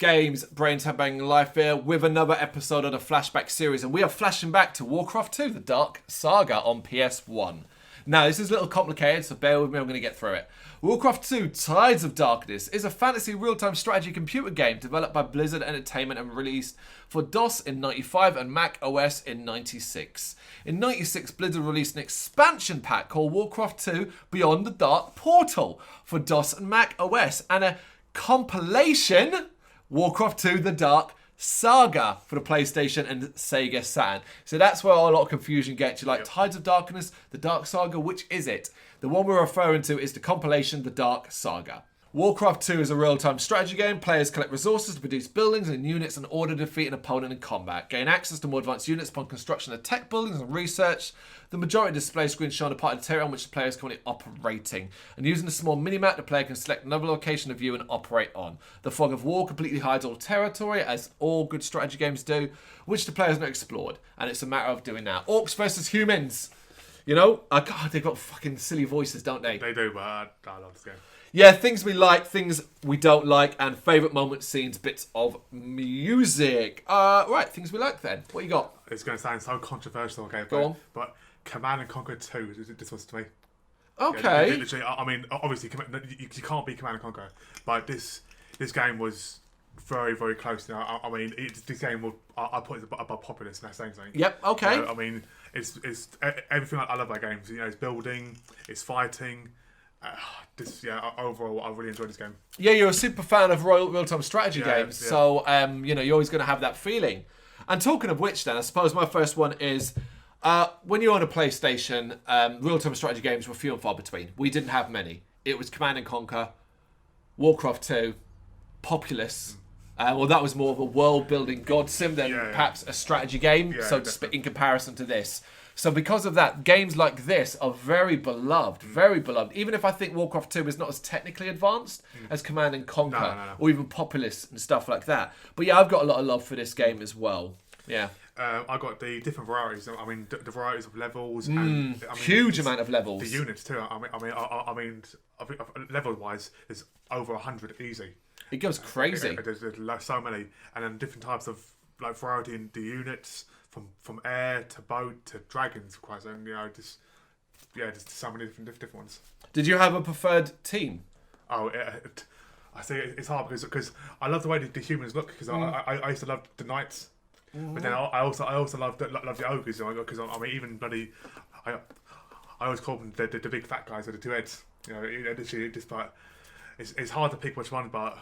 games, brains headbanging life here with another episode of the Flashback series, and we are flashing back to Warcraft II, the Dark Saga on PS1. Now, this is a little complicated, so bear with me, I'm going to get through it. Warcraft II Tides of Darkness is a fantasy real-time strategy computer game developed by Blizzard Entertainment and released for DOS in 95 and Mac OS in 96. In 96, Blizzard released an expansion pack called Warcraft II Beyond the Dark Portal for DOS and Mac OS, and a compilation, Warcraft II The Dark Saga, for the PlayStation and Sega Saturn. So that's where a lot of confusion gets you. Like, Tides of Darkness, The Dark Saga, which is it? The one we're referring to is the compilation The Dark Saga. Warcraft II is a real-time strategy game. Players collect resources to produce buildings and units in order to defeat an opponent in combat. Gain access to more advanced units upon construction of tech buildings and research. The majority of the display screens show the part of the territory on which the player is currently operating. And using a small minimap, the player can select another location to view and operate on. The Fog of War completely hides all territory, as all good strategy games do, which the player has not explored. And it's a matter of doing that. Orcs versus humans. You know, they've got fucking silly voices, don't they? They do, but I love this game. Yeah, things we like, things we don't like, and favourite moments, scenes, bits of music. Right, things we like then. What you got? It's going to sound so controversial, okay? Go on. But Command and Conquer 2, this was to me. Okay. Yeah, literally, I mean, obviously, you can't beat Command and Conquer, but this game was very, very close. Now, I mean, this game I put it above Populous, and that's saying something. Yep. Okay. You know, I mean, it's everything I love about games. You know, it's building, it's fighting. Overall, I really enjoyed this game. Yeah, you're a super fan of real-time strategy games, so you know, you're always going to have that feeling. And talking of which, then, I suppose my first one is when you're on a PlayStation, real-time strategy games were few and far between. We didn't have many. It was Command and Conquer, Warcraft 2, Populous. Well, that was more of a world-building god sim than perhaps a strategy game, so to speak, in comparison to this. So because of that, games like this are very beloved, very beloved. Even if I think Warcraft 2 is not as technically advanced as Command and Conquer, or even Populous and stuff like that. But yeah, I've got a lot of love for this game as well. Yeah. I got the different varieties. I mean, the varieties of levels, and huge amount of levels. The units too. I mean, level-wise, there's over 100 easy. It goes crazy. There's so many, and then different types of like variety in the units. From air to boat to dragons, quite, and you know, just so many different ones. Did you have a preferred team? Oh, I say it's hard because I love the way the humans look. Because I used to love the knights, but then I also love the ogres. You know, because I mean, even bloody, I always call them the big fat guys with the two heads. You know, literally just but it's hard to pick which one, but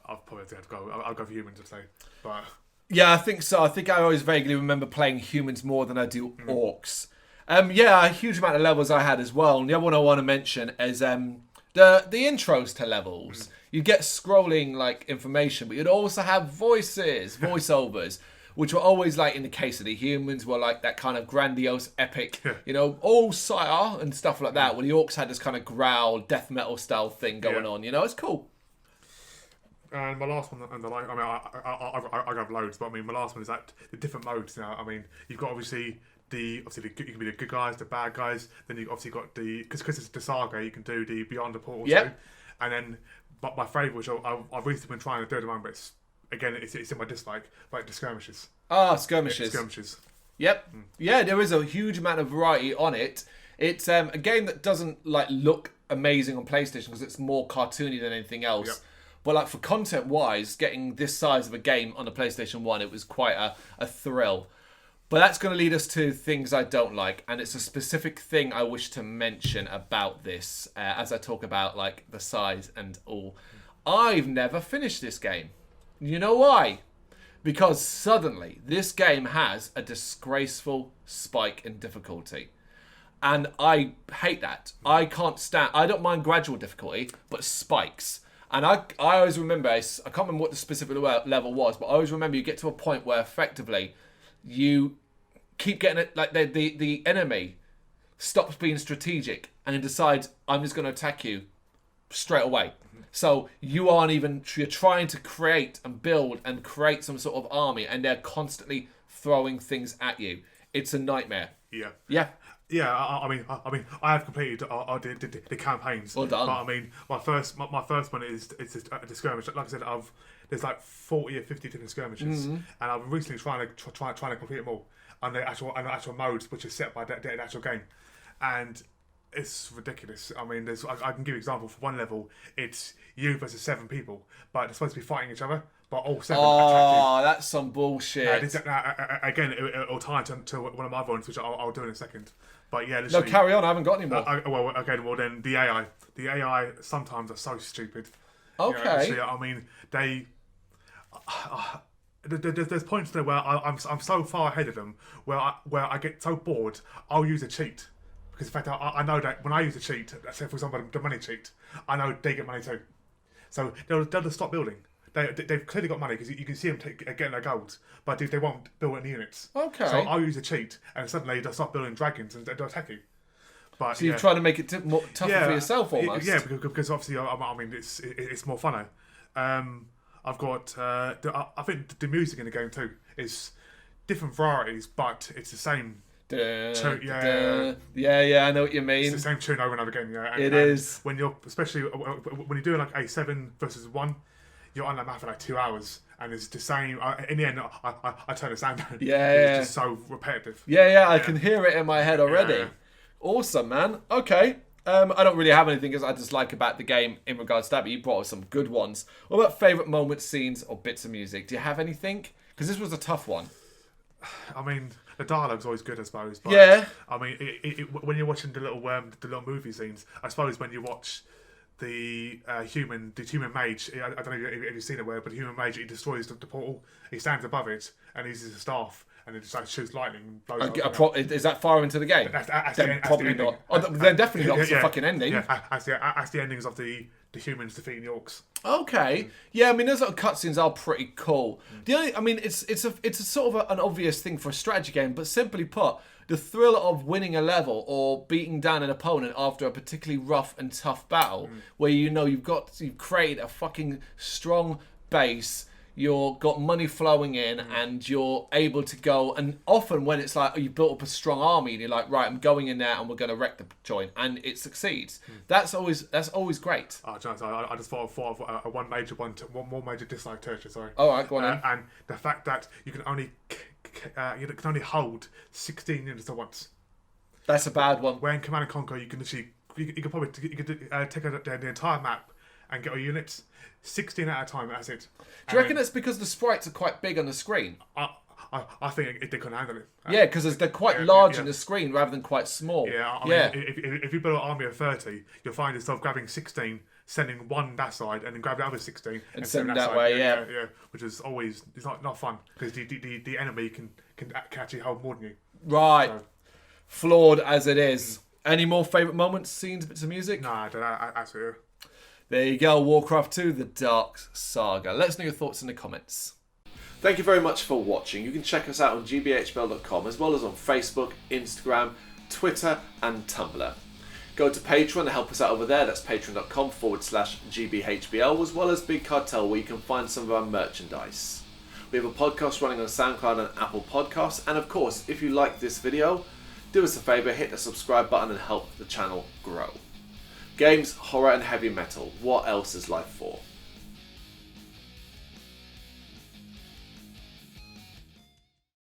I'll probably have to go. I'll go for humans, I'd say, but. Yeah, I think so. I think I always vaguely remember playing humans more than I do orcs. A huge amount of levels I had as well. And the other one I want to mention is the intros to levels. You'd get scrolling like information, but you'd also have voiceovers, which were always like in the case of the humans were like that kind of grandiose, epic, you know, oh sire and stuff like that. Well, the orcs had this kind of growl, death metal style thing going on. You know, it's cool. And my last one, I mean, I have loads, but I mean, my last one is that the different modes now. I mean, you've got obviously you can be the good guys, the bad guys. Then you obviously got because it's the saga, you can do the Beyond the Portal too. And then, but my favourite, which I've recently been trying to do at the moment, but it's in my dislike, like the skirmishes. Skirmishes. Skirmishes. Yep. Yeah, there is a huge amount of variety on it. It's a game that doesn't like look amazing on PlayStation because it's more cartoony than anything else. Yep. But like for content-wise, getting this size of a game on the PlayStation 1, it was quite a thrill. But that's going to lead us to things I don't like. And it's a specific thing I wish to mention about this as I talk about like the size and all. I've never finished this game. You know why? Because suddenly this game has a disgraceful spike in difficulty. And I hate that. I don't mind gradual difficulty, but spikes. And I always remember, I can't remember what the specific level was, but I always remember you get to a point where effectively you keep getting it, like the enemy stops being strategic and then decides, I'm just going to attack you straight away. So you're trying to create and build and create some sort of army and they're constantly throwing things at you. It's a nightmare. Yeah. Yeah. Yeah, I mean, I have completed the campaigns. Well done. But I mean, my first one is the skirmish. Like I said, there's like 40 or 50 different skirmishes, and I'm recently trying to complete them all on the actual modes, which is set by the actual game, and it's ridiculous. I mean, I can give you an example. For one level, it's you versus 7 people, but they're supposed to be fighting each other, but all 7 attack you. Oh, that's some bullshit. Again, it'll tie into one of my other ones, which I'll do in a second. But yeah, No, carry on. I haven't got any more. Well, then the AI sometimes are so stupid. Okay. You know, I mean, there's points there where I'm so far ahead of them where I get so bored, I'll use a cheat. Because in fact, I know that when I use a cheat, let's say for example the money cheat, I know they get money too. So they'll just stop building. They've clearly got money because you can see them getting their gold, but they won't build any units. Okay. So I'll use a cheat, and suddenly they'll start building dragons and they'll attack you. But so you're trying to make it tougher for yourself almost. Yeah, because obviously, I mean, it's more funner. I've got, I think the music in the game too is different varieties, but it's the same. Tune, Yeah, I know what you mean. It's the same tune over and over again. Yeah, it is. When you're, especially when you're doing like a 7 versus 1, you're on that map for like 2 hours, and it's the same. In the end, I turn the sound down. Yeah, it's just so repetitive. Yeah, I can hear it in my head already. Yeah. Awesome, man. Okay. I don't really have anything I dislike about the game in regards to that, but you brought us some good ones. What about favourite moments, scenes, or bits of music? Do you have anything? Because this was a tough one. I mean, the dialogue's always good, I suppose. But, yeah. I mean, when you're watching the little movie scenes, I suppose when you watch the human mage, I don't know if you've seen it, but the human mage, he destroys the portal. He stands above it and he uses a staff, and it just like shoots lightning and blows up. Is that far into the game? Then probably not. Then definitely not. It's the fucking ending. Yeah, as the endings of the humans defeating the orcs. Okay. Yeah, I mean, those little cutscenes are pretty cool. The only, I mean, it's a sort of an obvious thing for a strategy game, but simply put, the thrill of winning a level or beating down an opponent after a particularly rough and tough battle, where you know you've created a fucking strong base. You've got money flowing in, and you're able to go. And often when it's like, you built up a strong army, and you're like, right, I'm going in there, and we're going to wreck the joint, and it succeeds. That's always great. I just thought of one more major dislike to it. Sorry. All right, go on. Then. And the fact that you can only hold 16 units at once. That's a bad one. Where in Command and Conquer, you can literally take the entire map and get all units. 16 at a time, that's it. Do you reckon that's because the sprites are quite big on the screen? I think they couldn't handle it. Yeah, because they're quite large in the screen rather than quite small. Yeah, I mean, if you build an army of 30, you'll find yourself grabbing 16, sending one that side, and then grab the other 16 and send that side. way. Yeah, which is always not fun because the enemy can actually hold more than you. Right, so. Flawed as it is. Any more favourite moments, scenes, bits of music? No, absolutely. There you go, Warcraft II, the Dark Saga. Let us know your thoughts in the comments. Thank you very much for watching. You can check us out on gbhbl.com as well as on Facebook, Instagram, Twitter and Tumblr. Go to Patreon to help us out over there. That's patreon.com/GBHBL, as well as Big Cartel, where you can find some of our merchandise. We have a podcast running on SoundCloud and Apple Podcasts. And of course, if you like this video, do us a favour, hit the subscribe button and help the channel grow. Games, horror and heavy metal. What else is life for?